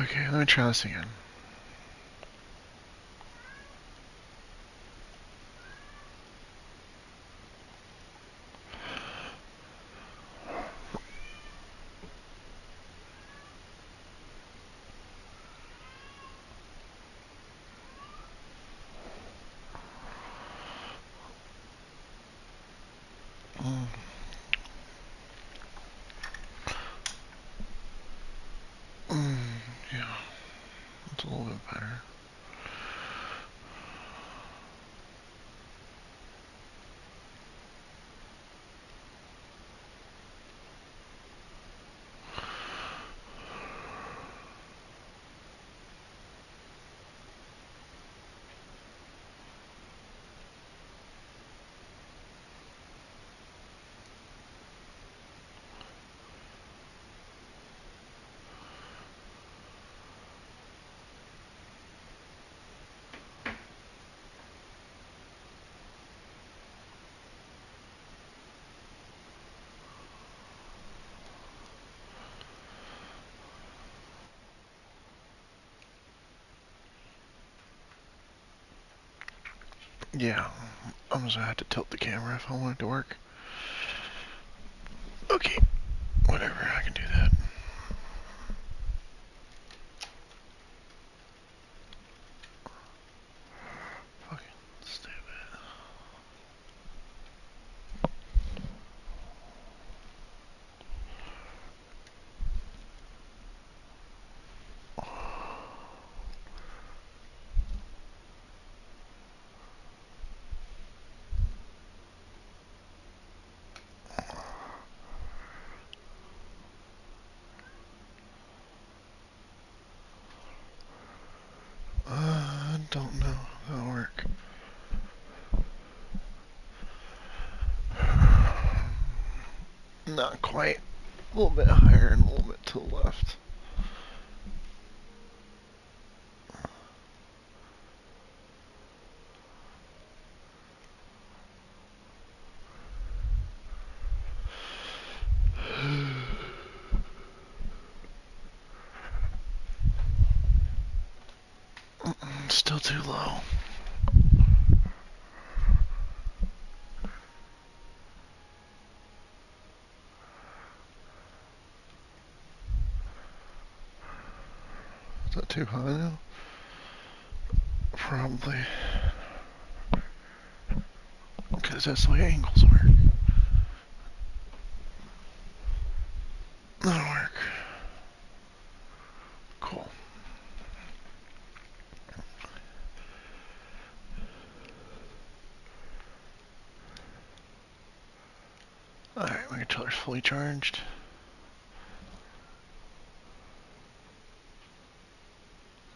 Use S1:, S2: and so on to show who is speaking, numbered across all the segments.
S1: Okay, let me try this again. Yeah, it's a little bit better. Yeah, I'm just gonna have to tilt the camera if I want it to work. Okay, whatever, I can do that. Fucking stupid. I don't know if that'll work. Not quite. A little bit higher and a little bit to the left. Still too low. Is that too high now? Probably. Because that's the way angles work. That'll work. Cool. Alright, my controller's fully charged.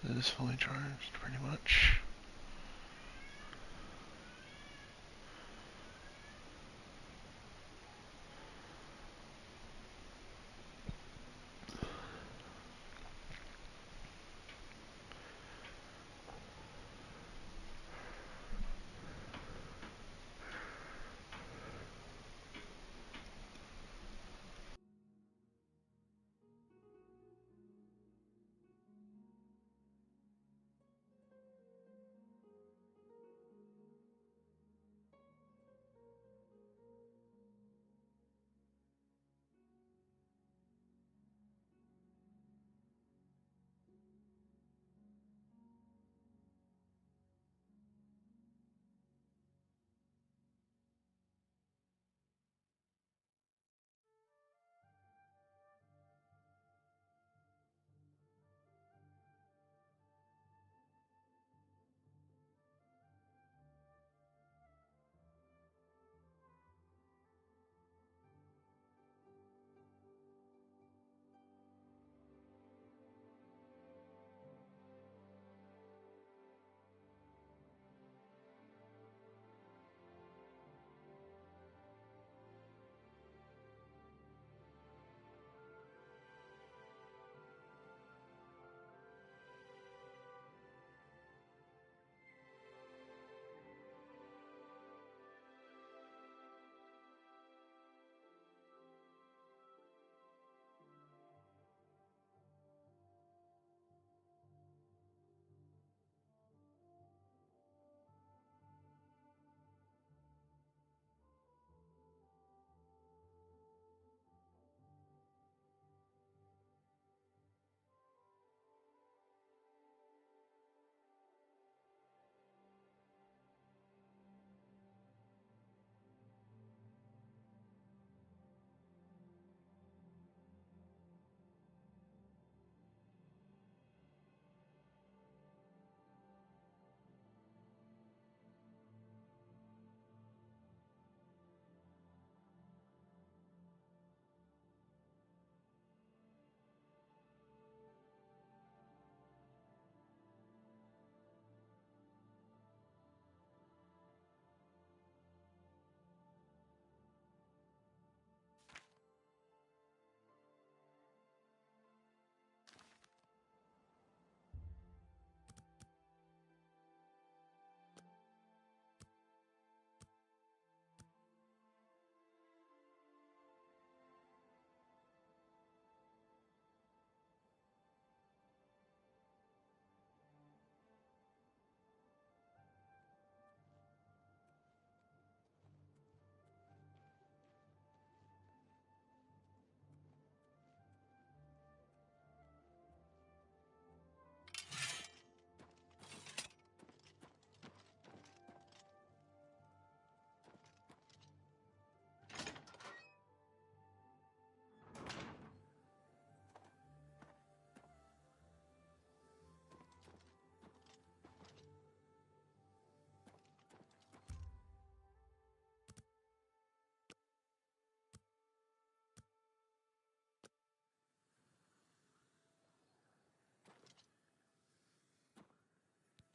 S1: It is fully charged, pretty much.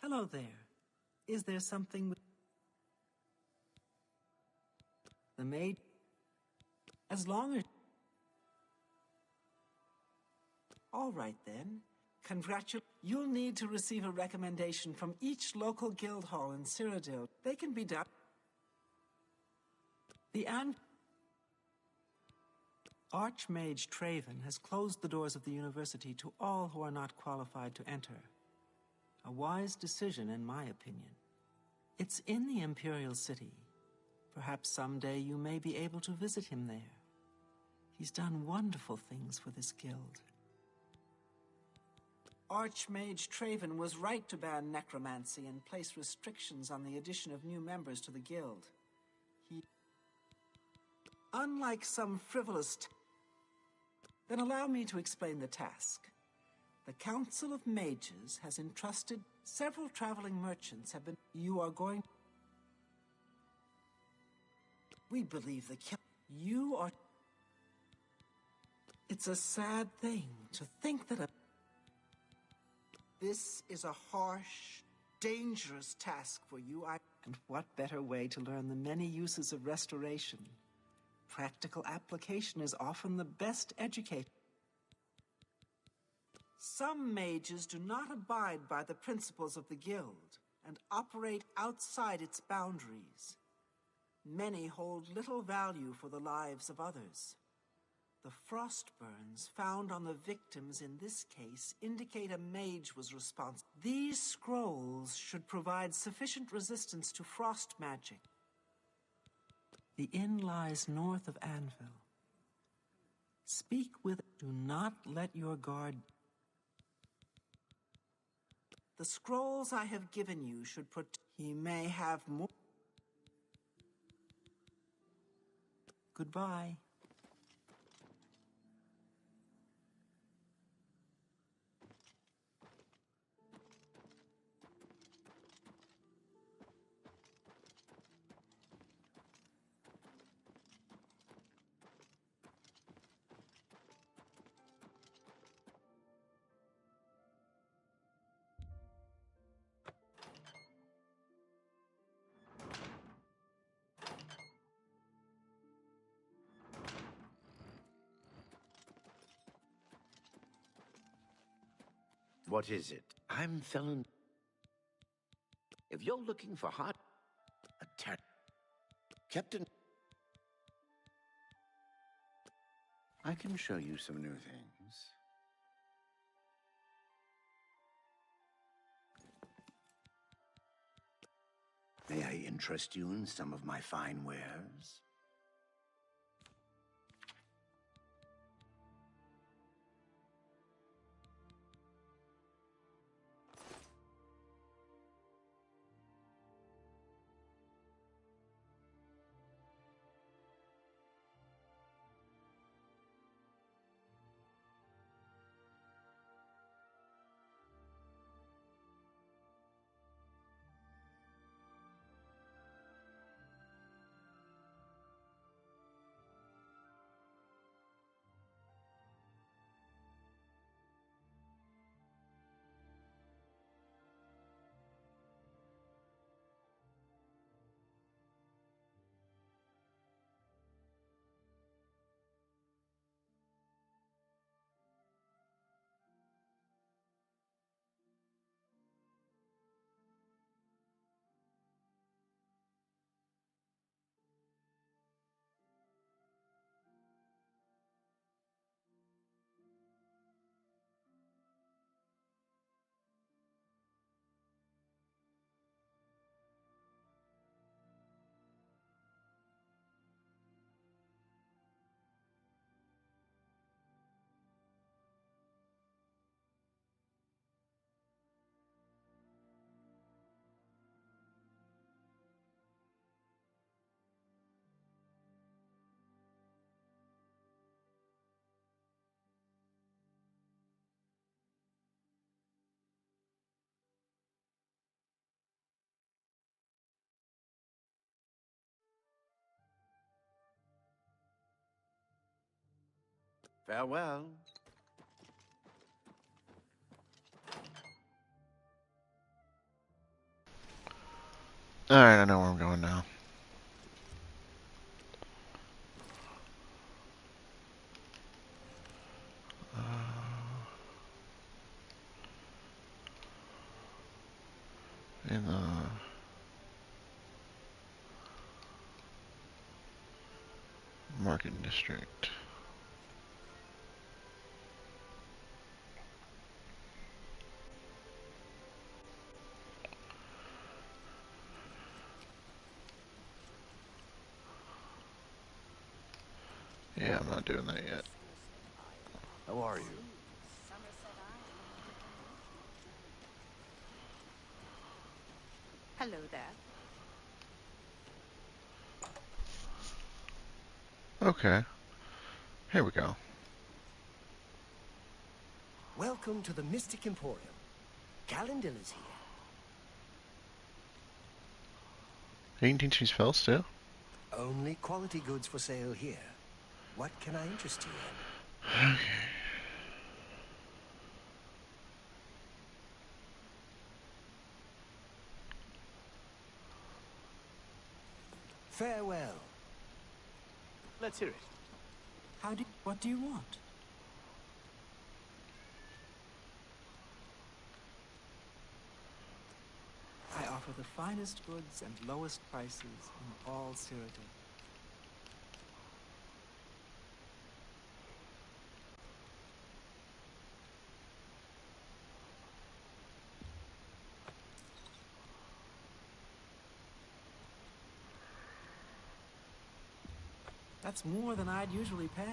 S2: Hello there. Is there something with the maid? As long as... All right then. You'll need to receive a recommendation from each local guild hall in Cyrodiil. They can be done. The Archmage Traven has closed the doors of the university to all who are not qualified to enter. A wise decision, in my opinion. It's in the Imperial City. Perhaps someday you may be able to visit him there. He's done wonderful things for this guild. Archmage Traven was right to ban necromancy and place restrictions on the addition of new members to the guild. Unlike some frivolous... Then allow me to explain the task. The Council of Mages has entrusted several traveling merchants have been... You are going... We believe you are... It's a sad thing to think that This is a harsh, dangerous task for you. And what better way to learn the many uses of restoration? Practical application is often the best educator. Some mages do not abide by the principles of the guild and operate outside its boundaries. Many hold little value for the lives of others. The frost burns found on the victims in this case indicate a mage was responsible. These scrolls should provide sufficient resistance to frost magic. The inn lies north of Anvil. Speak with... Do not let your guard... The scrolls I have given you should put... He may have more... Goodbye.
S3: What is it? I'm Felon. If you're looking for hot... Attack... Captain... I can show you some new things. May I interest you in some of my fine wares? Farewell.
S1: Alright, I know where I'm going now. In the market district. Yeah, I'm not doing that yet.
S4: How are you?
S5: Hello there.
S1: Okay, here we go.
S4: Welcome to the Mystic Emporium. Galendil is here.
S1: You can teach me spells too?
S4: Only quality goods for sale here. What can I interest you in?
S1: Okay.
S4: Farewell. Let's hear it.
S2: What do you want? I offer the finest goods and lowest prices in all Cyrodiil. That's more than I'd usually pay.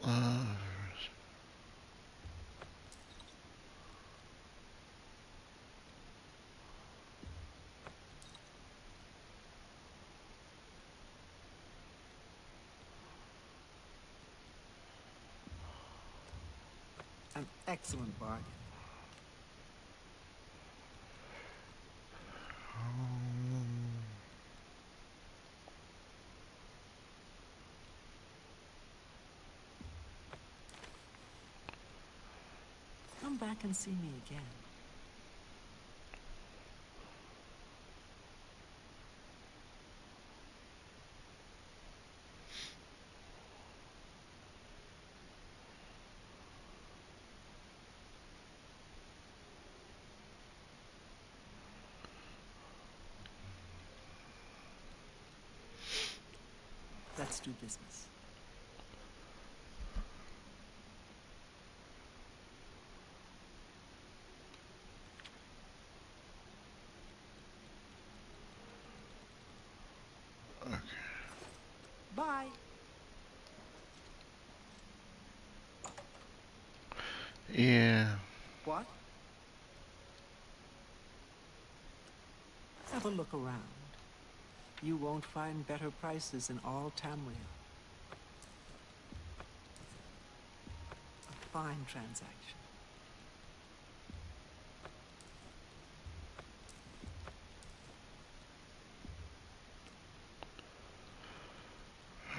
S1: Uh,
S2: An excellent bargain. Come back and see me again. Let's do business.
S1: okay.
S2: Bye.
S1: Yeah.
S2: What? Have a look around. You won't find better prices in all Tamriel. A fine transaction.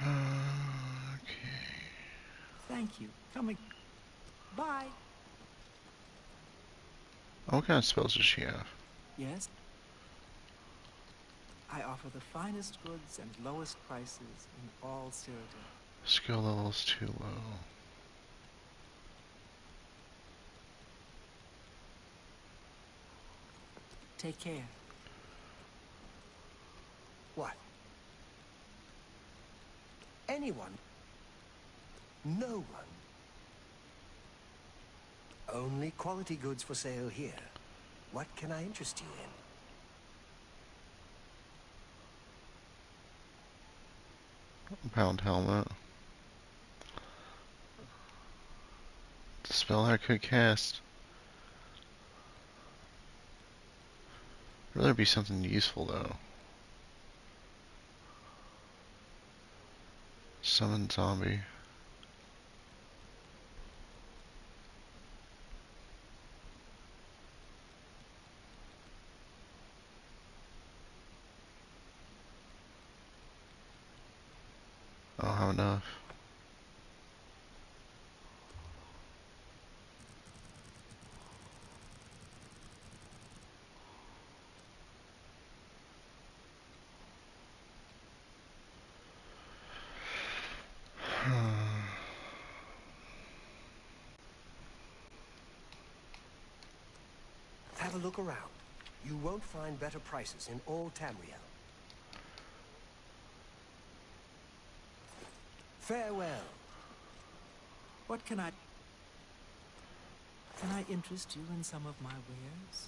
S1: Okay.
S2: Thank you. Bye.
S1: What kind of spells does she have?
S2: Yes? I offer the finest goods and lowest prices in all Cyrodiil.
S1: Skill level's too low.
S2: Take care.
S4: What? Anyone? No one? Only quality goods for sale here. What can I interest you in?
S1: Pound helmet. The spell I could cast. Rather be something useful though. Summon zombie. I don't have enough.
S4: have a look around. You won't find better prices in all Tamriel. Farewell.
S2: What can I... Can I interest you in some of my wares?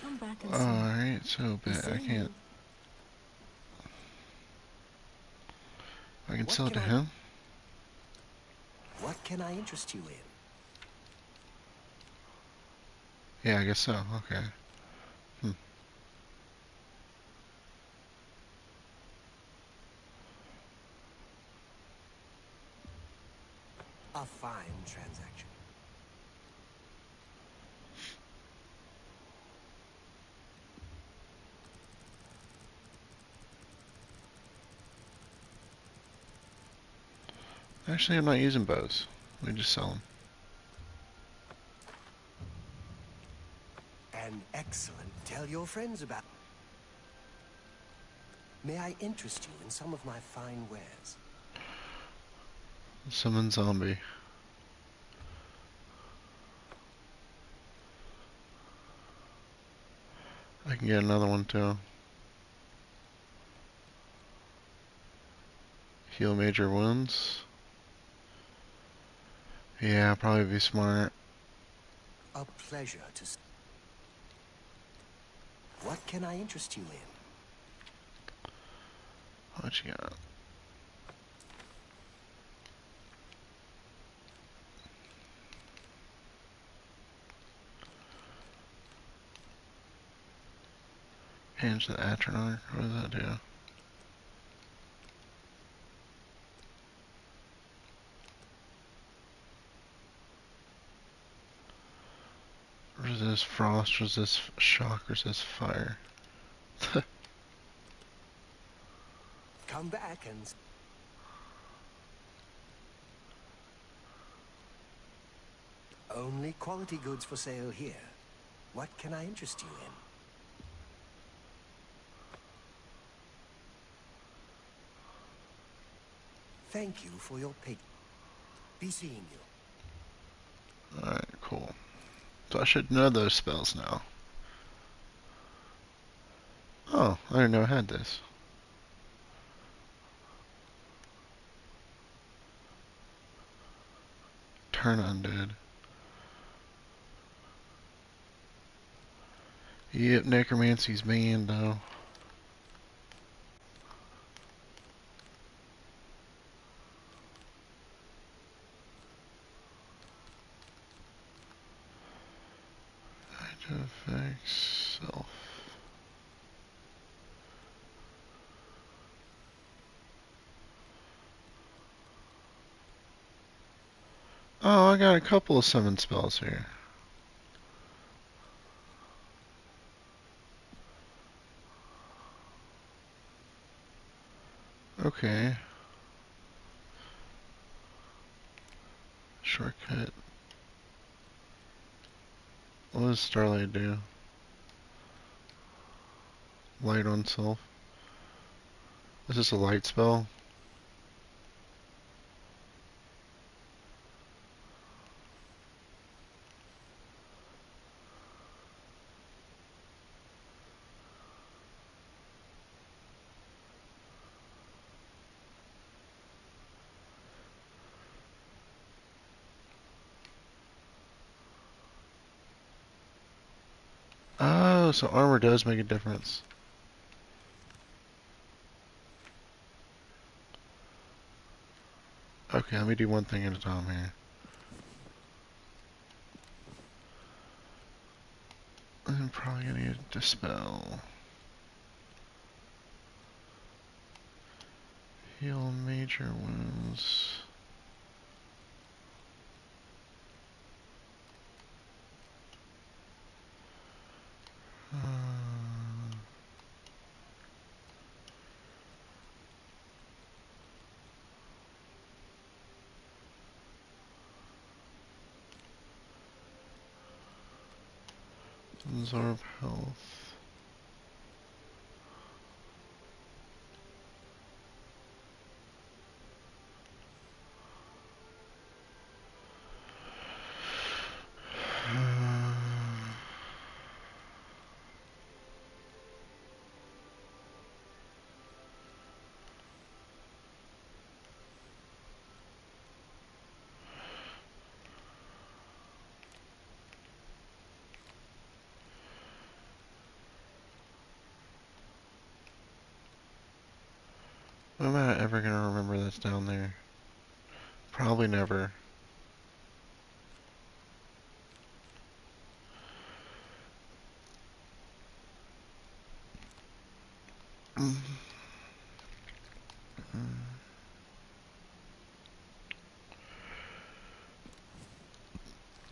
S2: Come back and see me.
S1: Alright, so
S2: Be
S1: bet I
S2: seeing
S1: can't.
S2: you.
S1: I can
S4: What
S1: sell it
S4: can
S1: to
S4: I...
S1: him.
S4: What can I interest you in?
S1: Yeah, I guess so. Okay.
S4: A fine transaction.
S1: Actually, I'm not using bows. Let me just sell them.
S4: An excellent. Tell your friends about. May I interest you in some of my fine wares?
S1: Summon zombie. I can get another one too. Heal major wounds. Yeah, probably be smart.
S4: A pleasure to. What can I interest you in?
S1: What you got? Change the Atronach. What does that do? Resist frost, resist shock, resist fire.
S4: Come back and. Only quality goods for sale here. What can I interest you in? Thank you for your patience. Be seeing you.
S1: Alright, cool. So I should know those spells now. Oh, I didn't know I had this. Turn undead. Yep, necromancy's banned though. Effects, self. Oh, I got a couple of summon spells here. Okay. Shortcut. What does Starlight do? Light on self. Is this a light spell? Oh, so armor does make a difference. Okay, let me do one thing at a time here. I'm probably gonna need a dispel. Heal major wounds. Absorb health. Am I ever gonna remember that's down there? Probably never.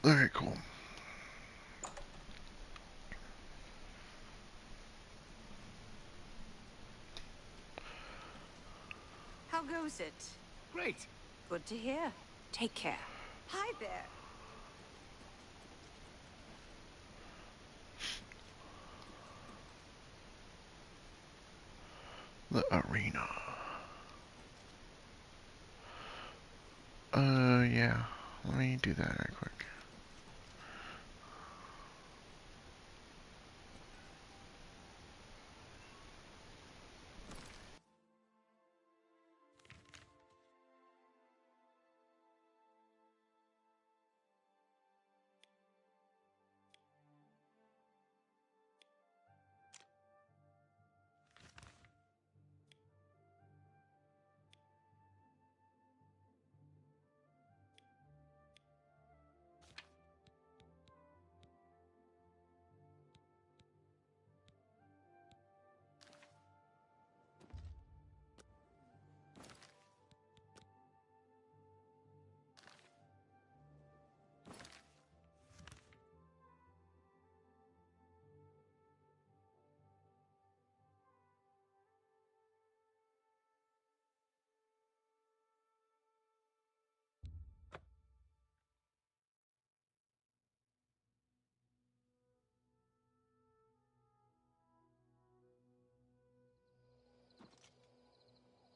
S1: Alright, cool.
S5: How goes it?
S4: Great.
S5: Good to hear. Take care. Hi there.
S1: The arena. Yeah. Let me do that right quick.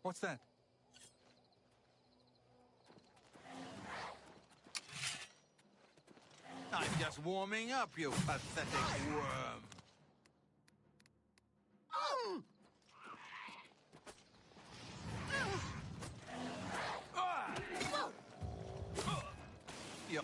S6: What's that? I'm just warming up, you pathetic worm. Yeah.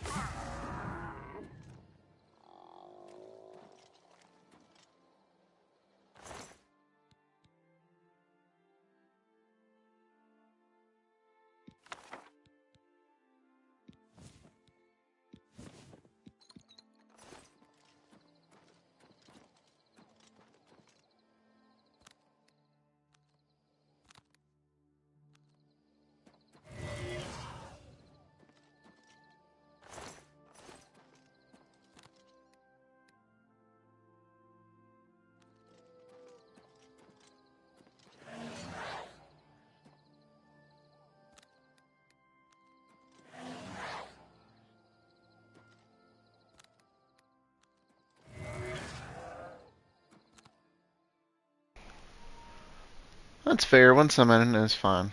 S1: That's fair. One summon is fine.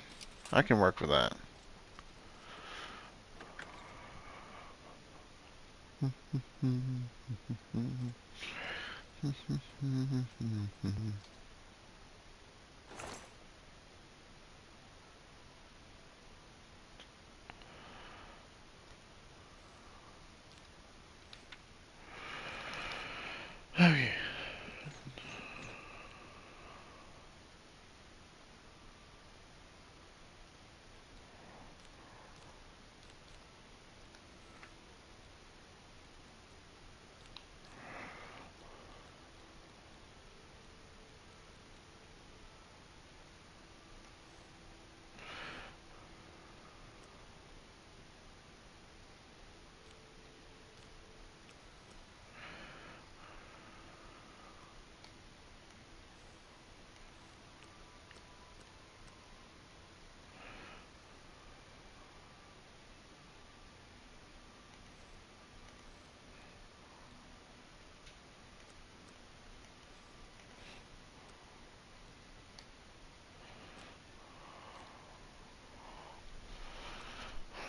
S1: I can work with that. Okay.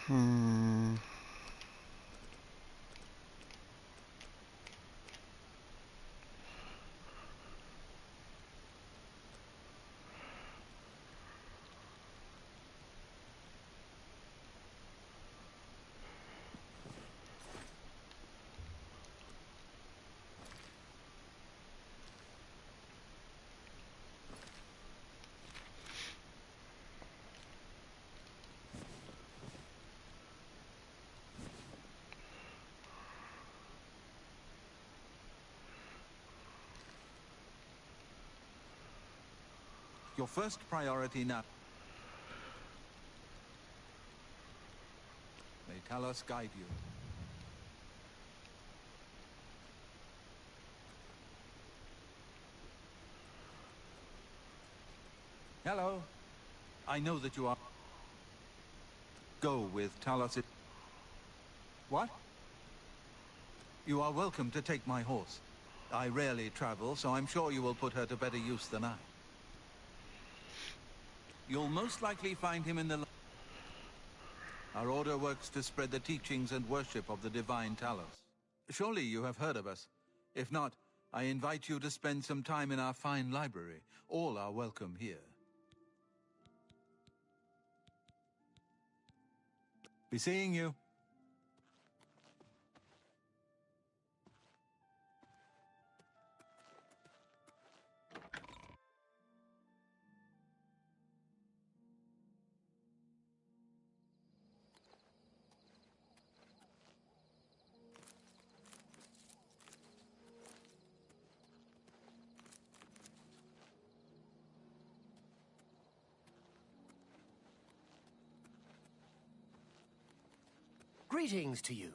S1: Hmm.
S6: Your first priority now. May Talos guide you. Hello. I know that you are... Go with Talos. What? You are welcome to take my horse. I rarely travel, so I'm sure you will put her to better use than I. You'll most likely find him in the... Our order works to spread the teachings and worship of the divine Talos. Surely you have heard of us. If not, I invite you to spend some time in our fine library. All are welcome here. Be seeing you.
S4: Greetings to you.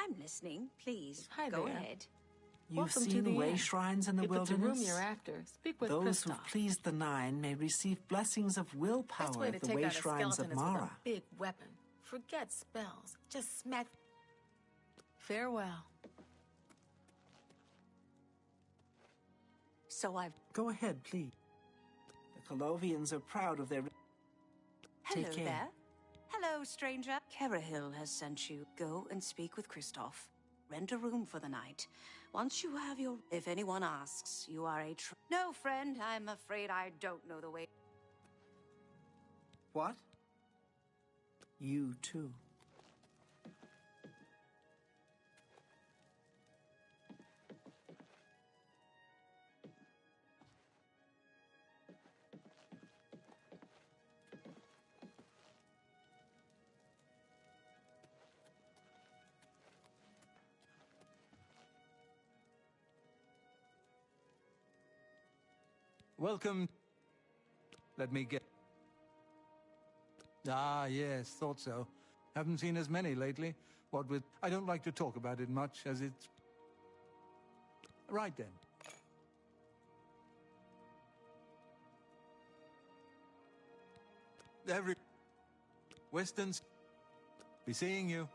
S5: I'm listening. Please,
S7: Hi
S5: go
S7: there.
S5: ahead.
S2: You've
S7: Welcome to
S2: seen
S7: the
S2: way
S7: inn.
S2: shrines in the
S7: If it's a
S2: wilderness?
S7: room you're after, speak with
S2: Those
S7: Kristoff.
S2: who've pleased the Nine may receive blessings of
S7: Best
S2: willpower
S7: way to
S2: at the
S7: take
S2: way
S7: out a
S2: shrines of
S7: skeleton is with
S2: Mara.
S7: a big weapon. Forget spells. Just smack. Farewell.
S5: So I've...
S2: Go ahead, please. The Colovians are proud of their...
S5: Hello
S2: Take care.
S5: there. Hello, stranger. Carahil has sent you. Go and speak with Kristoff. Rent a room for the night. Once you have your... If anyone asks, you are a No, friend, I'm afraid I don't know the way.
S2: What? You too.
S6: Welcome. Let me get... Ah, yes, thought so. Haven't seen as many lately. What with... I don't like to talk about it much, as it's... Right then. Westons... Be seeing you.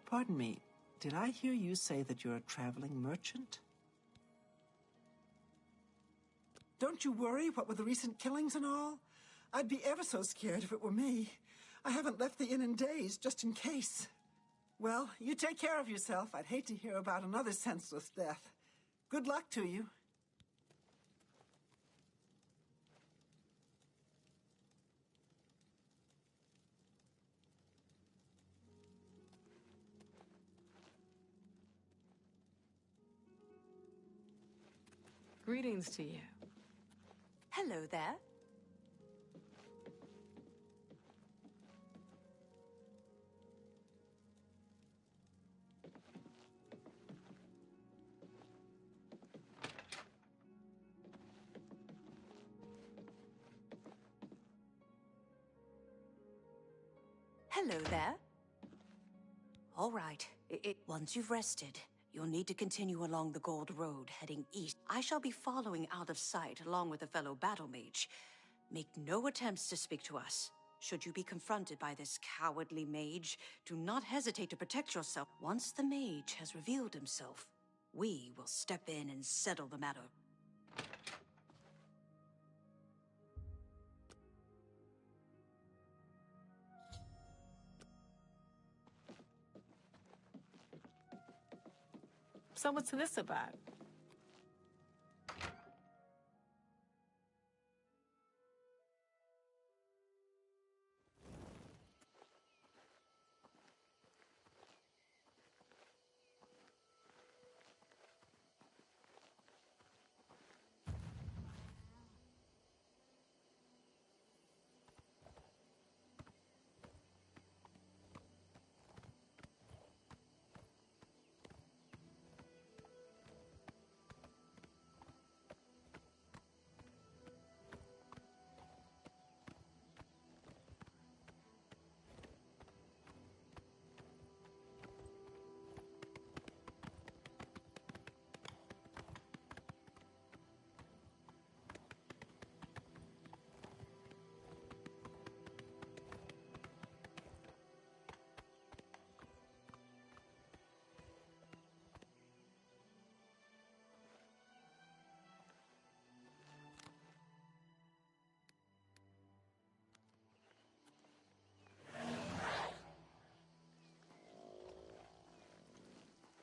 S2: Pardon me, did I hear you say that you're a traveling merchant? Don't you worry, what with the recent killings and all? I'd be ever so scared if it were me. I haven't left the inn in days, just in case. Well, you take care of yourself. I'd hate to hear about another senseless death. Good luck to you.
S8: Greetings to you.
S5: Hello there. Hello there. All right. Once you've rested, you'll need to continue along the Gold Road, heading east. I shall be following out of sight, along with a fellow battle mage. Make no attempts to speak to us. Should you be confronted by this cowardly mage, do not hesitate to protect yourself. Once the mage has revealed himself, we will step in and settle the matter.
S8: So what's this about?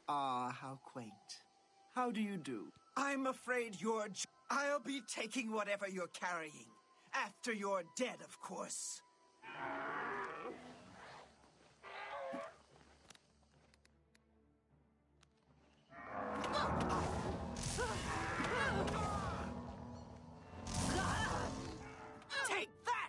S2: Ah, how quaint. How do you do? I'm afraid you're... I'll be taking whatever you're carrying. After you're dead, of course. Take that!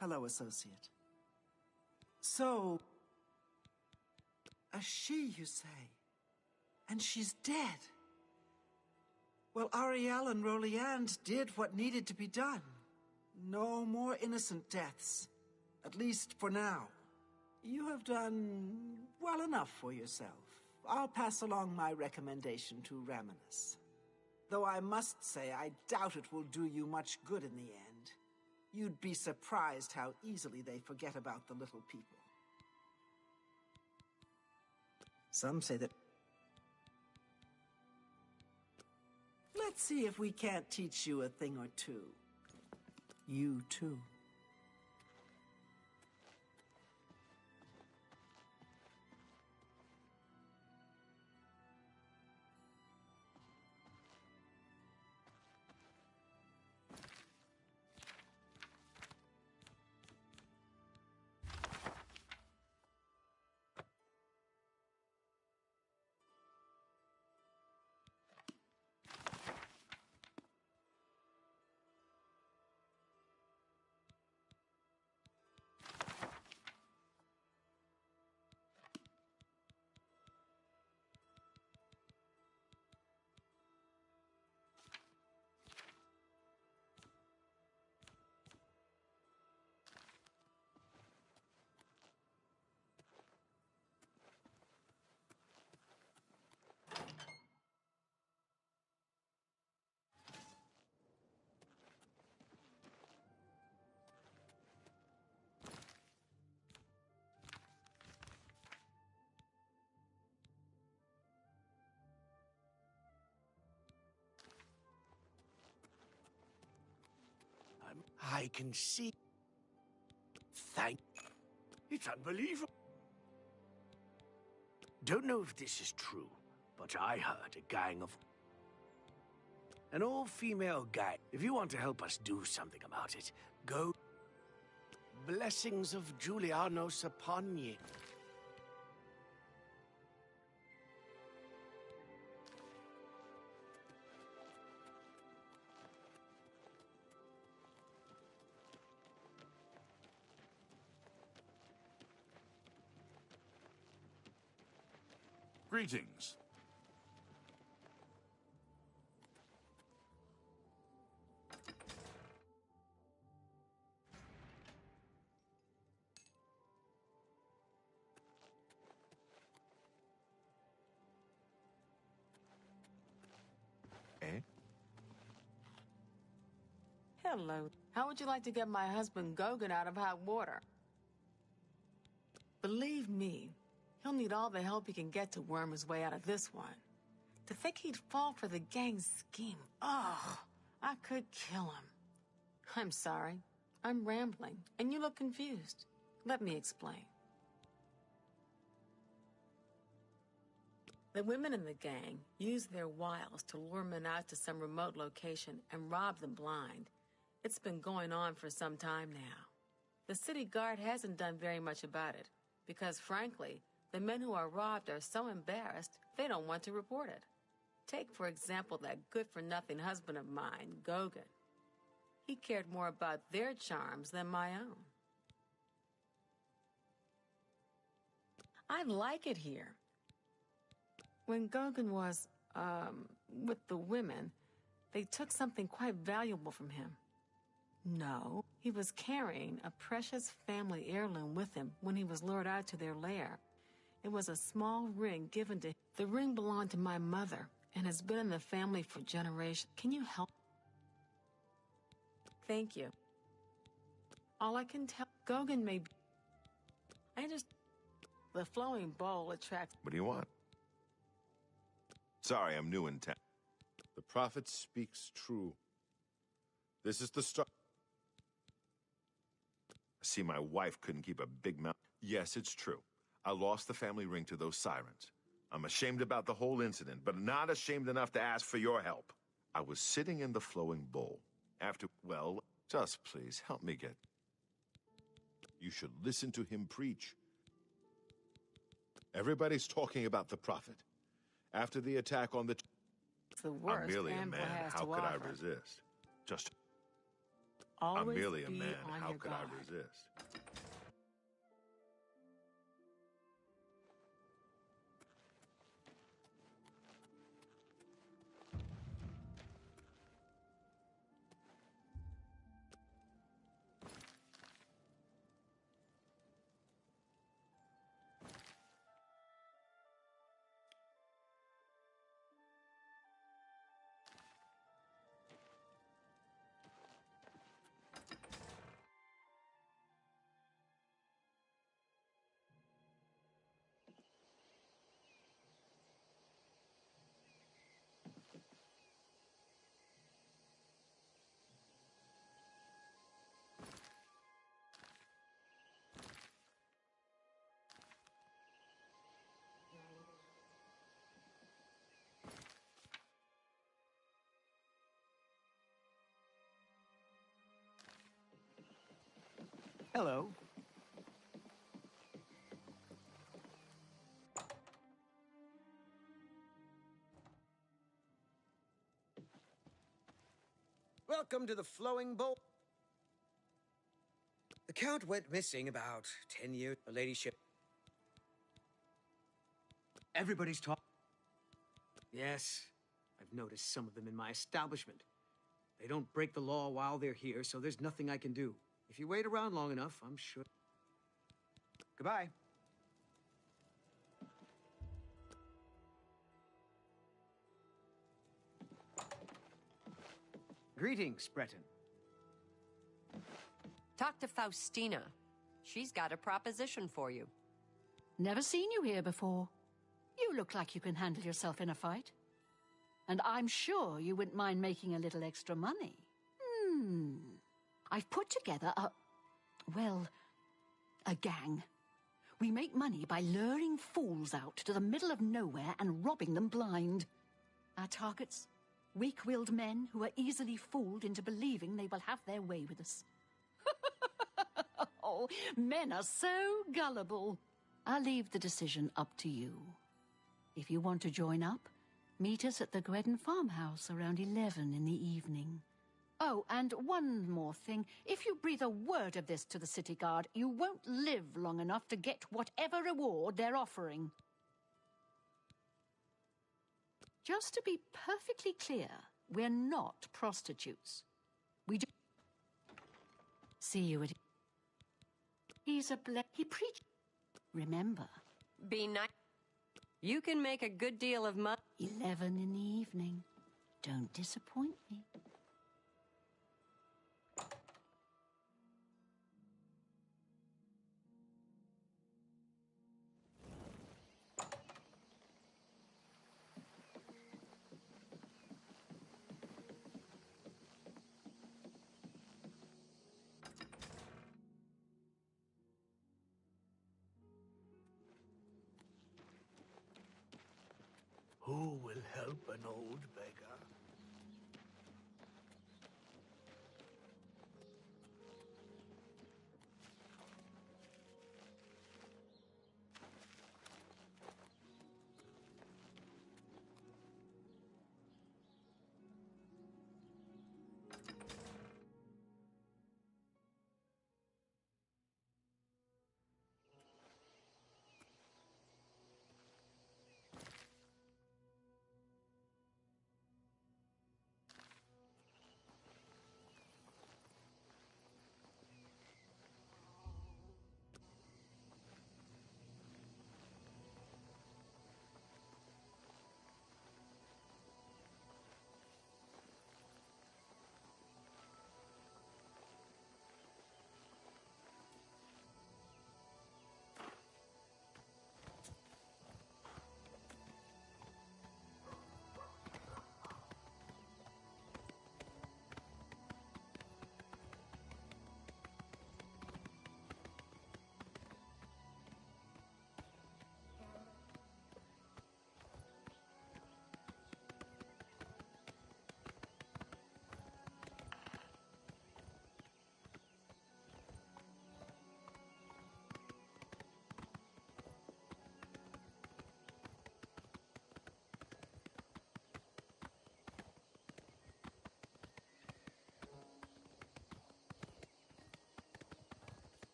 S2: Hello, associate. So, a she, you say? And she's dead. Well, Ariel and Roliand did what needed to be done. No more innocent deaths. At least for now. You have done well enough for yourself. I'll pass along my recommendation to Raminus. Though I must say, I doubt it will do you much good in the end. You'd be surprised how easily they forget about the little people. Some say that... Let's see if we can't teach you a thing or two. You too.
S9: I can see. It's unbelievable. Don't know if this is true, but I heard a gang of... An all-female gang. If you want to help us do something about it, go... Blessings of Julianos upon ye.
S10: Greetings.
S9: Eh?
S8: Hello. How would you like to get my husband Gogan out of hot water? Believe me, he'll need all the help he can get to worm his way out of this one. To think he'd fall for the gang's scheme. Oh, I could kill him. I'm sorry. I'm rambling, and you look confused. Let me explain. The women in the gang use their wiles to lure men out to some remote location and rob them blind. It's been going on for some time now. The city guard hasn't done very much about it, because frankly, the men who are robbed are so embarrassed, they don't want to report it. Take, for example, that good-for-nothing husband of mine, Gogan. He cared more about their charms than my own. I like it here. When Gogan was, with the women, they took something quite valuable from him. No, he was carrying a precious family heirloom with him when he was lured out to their lair. It was a small ring given to him. The ring belonged to my mother and has been in the family for generations. Can you help? Thank you. All I can tell, Gogan may be... I just... The flowing bowl attracts...
S10: What do you want? Sorry, I'm new in town.
S11: The prophet speaks true. This is the start.
S10: See, my wife couldn't keep a big mouth. Yes, it's true. I lost the family ring to those sirens. I'm ashamed about the whole incident, but not ashamed enough to ask for your help. I was sitting in the flowing bowl. After, well, just please help me get...
S11: You should listen to him preach. Everybody's talking about the prophet. After the attack on the...
S8: It's the worst
S10: I'm merely a
S8: Amber
S10: man.
S8: has
S10: How
S8: to
S10: could I
S8: offer.
S10: resist? Just... I'm
S8: Always
S10: merely a
S8: be
S10: man.
S8: on
S10: How
S8: your
S10: could
S8: guard.
S10: I resist?
S4: Hello. Welcome to the Flowing Bowl. The Count went missing about 10 years. A ladyship. Everybody's talking. Yes, I've noticed some of them in my establishment. They don't break the law while they're here, so there's nothing I can do. If you wait around long enough, I'm sure. Goodbye. Greetings, Breton.
S12: Talk to Faustina. She's got a proposition for you.
S13: Never seen you here before. You look like you can handle yourself in a fight. And I'm sure you wouldn't mind making a little extra money. I've put together a gang. We make money by luring fools out to the middle of nowhere and robbing them blind. Our targets? Weak-willed men who are easily fooled into believing they will have their way with us. Oh, men are so gullible. I'll leave the decision up to you. If you want to join up, meet us at the Gredden farmhouse around 11 in the evening. Oh, and one more thing. If you breathe a word of this to the city guard, you won't live long enough to get whatever reward they're offering. Just to be perfectly clear, we're not prostitutes. We do... See you at... He's a he preached... Remember.
S12: Be nice. You can make a good deal of money.
S13: 11 in the evening. Don't disappoint me.
S9: Who will help an old beggar?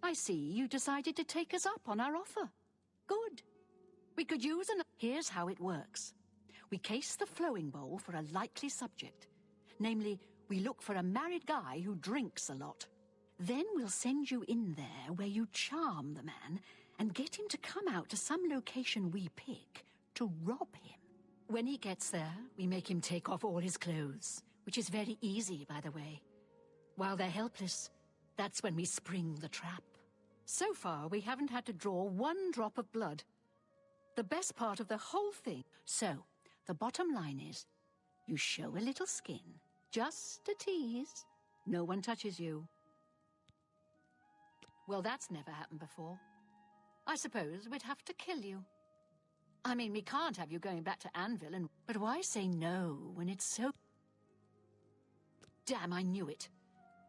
S13: I see you decided to take us up on our offer. Good. We could use an... Here's how it works. We case the flowing bowl for a likely subject. Namely, we look for a married guy who drinks a lot. Then we'll send you in there where you charm the man and get him to come out to some location we pick to rob him. When he gets there, we make him take off all his clothes, which is very easy, by the way. While they're helpless, that's when we spring the trap. So far, we haven't had to draw one drop of blood. The best part of the whole thing. So, the bottom line is, you show a little skin, just a tease. No one touches you. Well, that's never happened before. I suppose we'd have to kill you. I mean, we can't have you going back to Anvil and... But why say no when it's so... Damn, I knew it.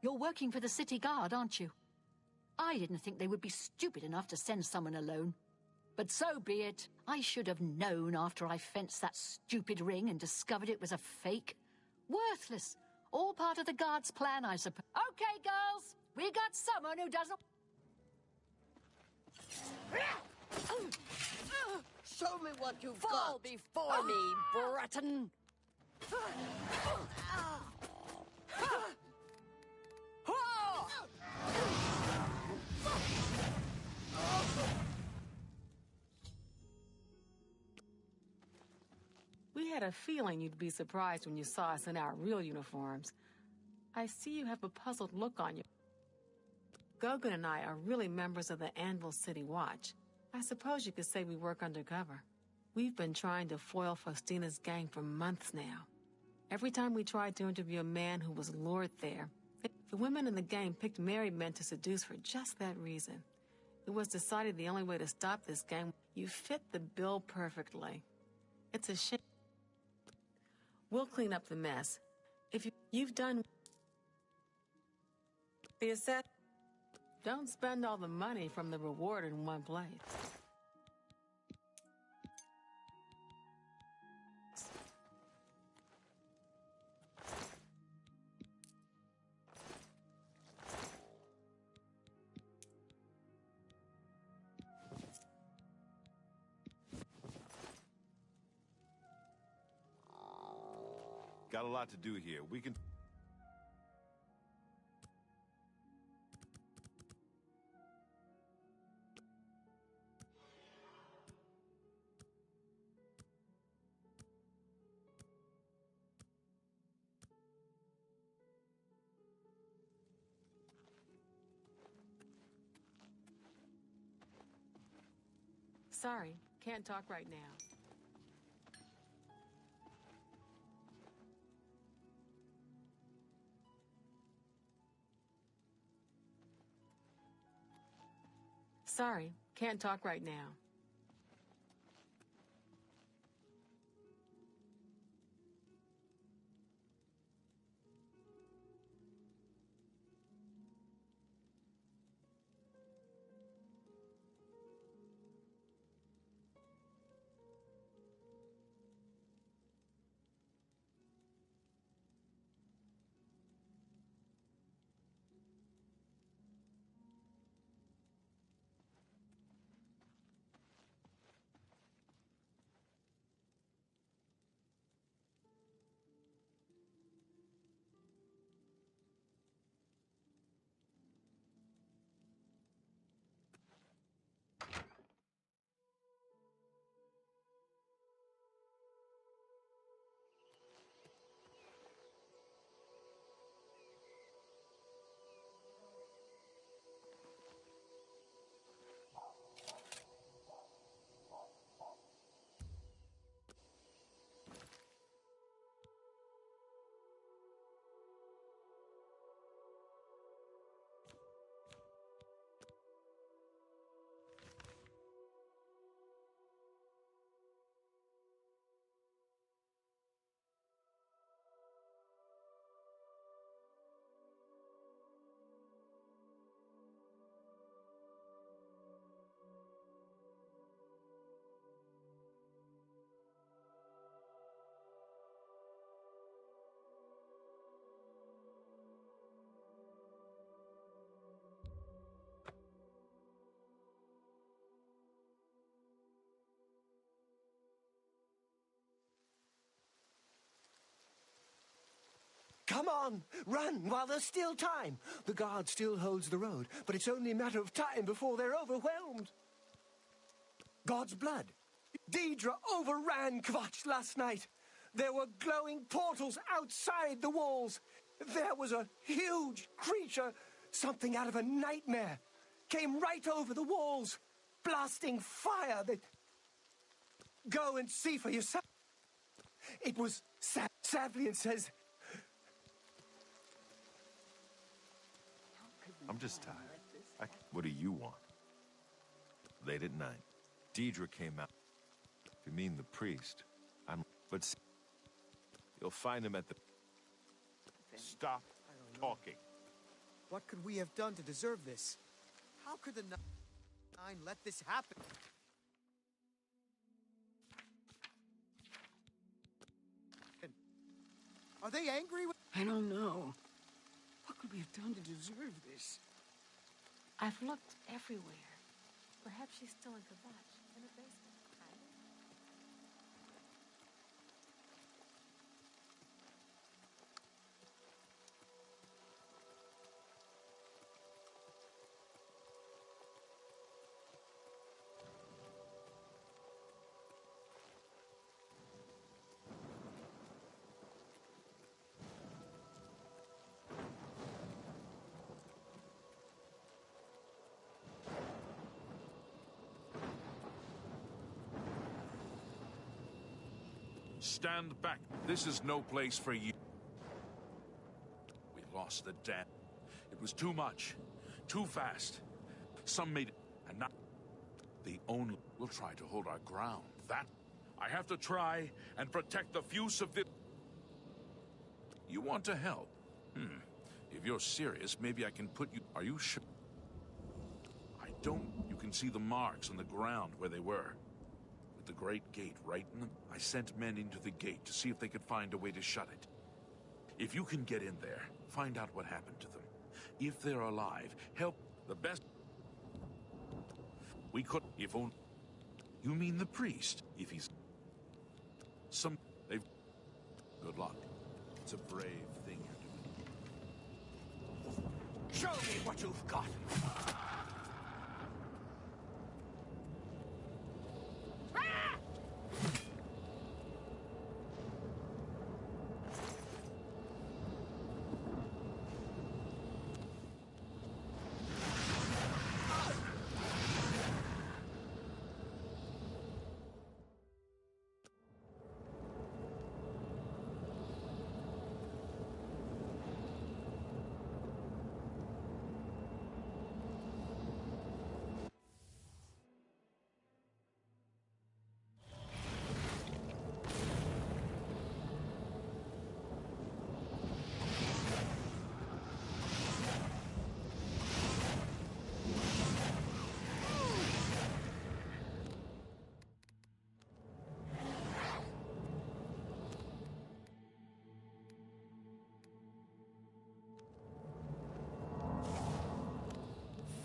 S13: You're working for the city guard, aren't you? I didn't think they would be stupid enough to send someone alone. But so be it. I should have known after I fenced that stupid ring and discovered it was a fake. Worthless. All part of the guard's plan, I suppose. Okay, girls. We got someone who doesn't...
S14: Show me what you've
S12: Fall
S14: got.
S12: before me, Breton!
S8: We had a feeling you'd be surprised when you saw us in our real uniforms. I see you have a puzzled look on you. Gogan and I are really members of the Anvil City Watch. I suppose you could say we work undercover. We've been trying to foil Faustina's gang for months now. Every time we tried to interview a man who was lured there, the women in the gang picked married men to seduce for just that reason. It was decided the only way to stop this gang. You fit the bill perfectly. It's a shame. We'll clean up the mess. If you've done the asset, don't spend all the money from the reward in one place.
S10: Got a lot to do here. We can...
S8: Sorry, can't talk right now. Sorry, can't talk right now.
S9: Come on, run while there's still time. The guard still holds the road, but it's only a matter of time before they're overwhelmed. God's blood. Deidre overran Kvatch last night. There were glowing portals outside the walls. There was a huge creature, something out of a nightmare, came right over the walls, blasting fire that... Go and see for yourself. It was Savlian says...
S10: I'm just tired. What do you want? Late at night, Deidre came out. If you mean the priest, but you'll find him at the... Stop talking.
S4: What could we have done to deserve this? How could the Nine let this happen? Are they angry with...
S15: I don't know. What could we have done to deserve this?
S8: I've looked everywhere. Perhaps she's still in Kvatch, in her basement.
S16: Stand back. This is no place for you. We lost the dam. It was too much. Too fast. Some made it, and not... The only... We'll try to hold our ground. That... I have to try and protect the few civilians. You want to help? If you're serious, maybe I can put you... Are you sure? I don't... You can see the marks on the ground where they were. The great gate right in them. I sent men into the gate to see if they could find a way to shut it. If you can get in there, find out what happened to them. If they're alive, help the best. We could, if only... You mean the priest? If he's... They've... Good luck. It's a brave thing you're doing.
S9: Show me what you've got.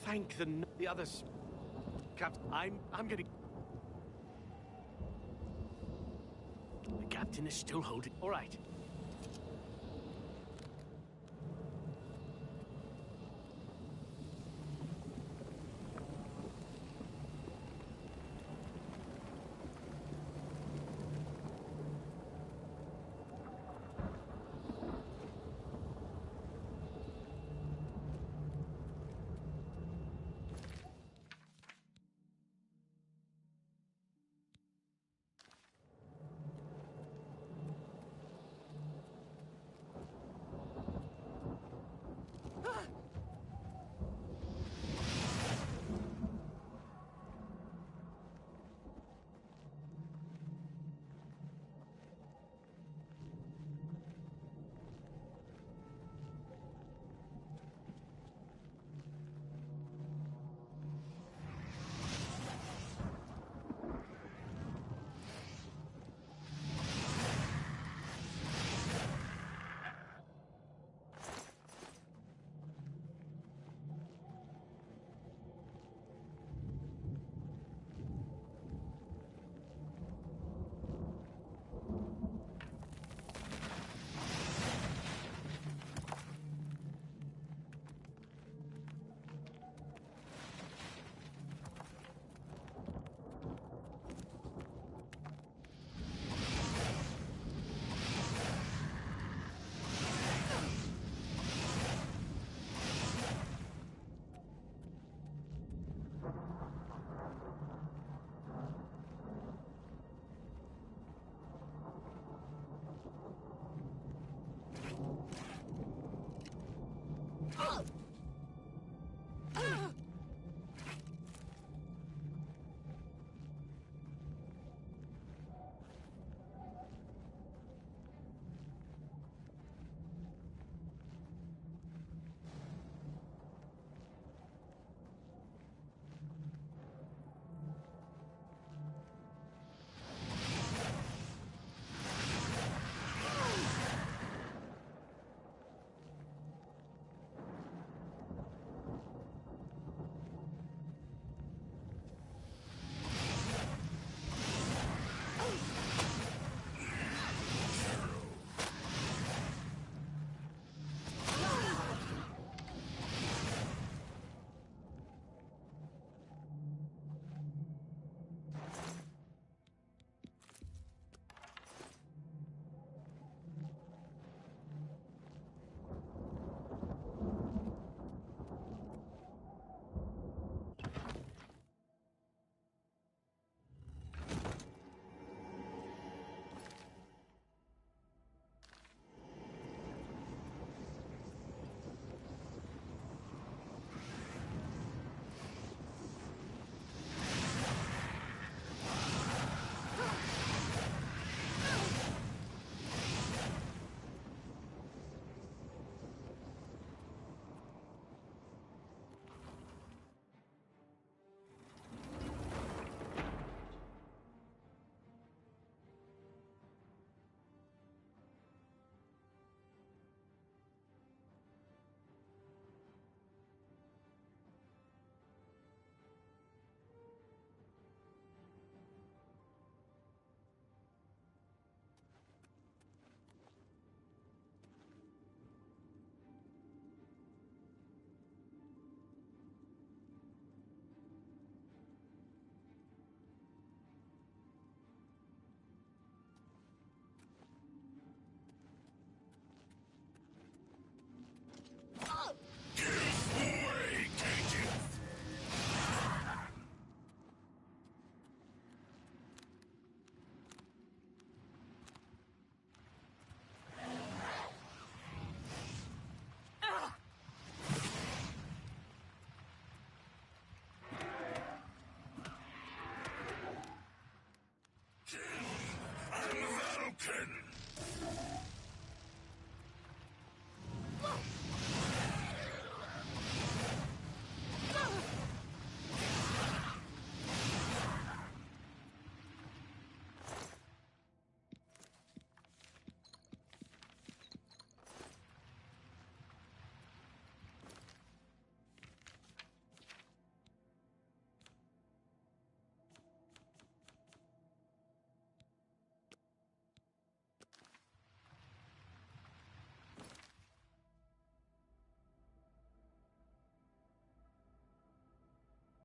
S9: Thank the others. Captain, I'm getting... The captain is still holding... All right.
S14: Oh!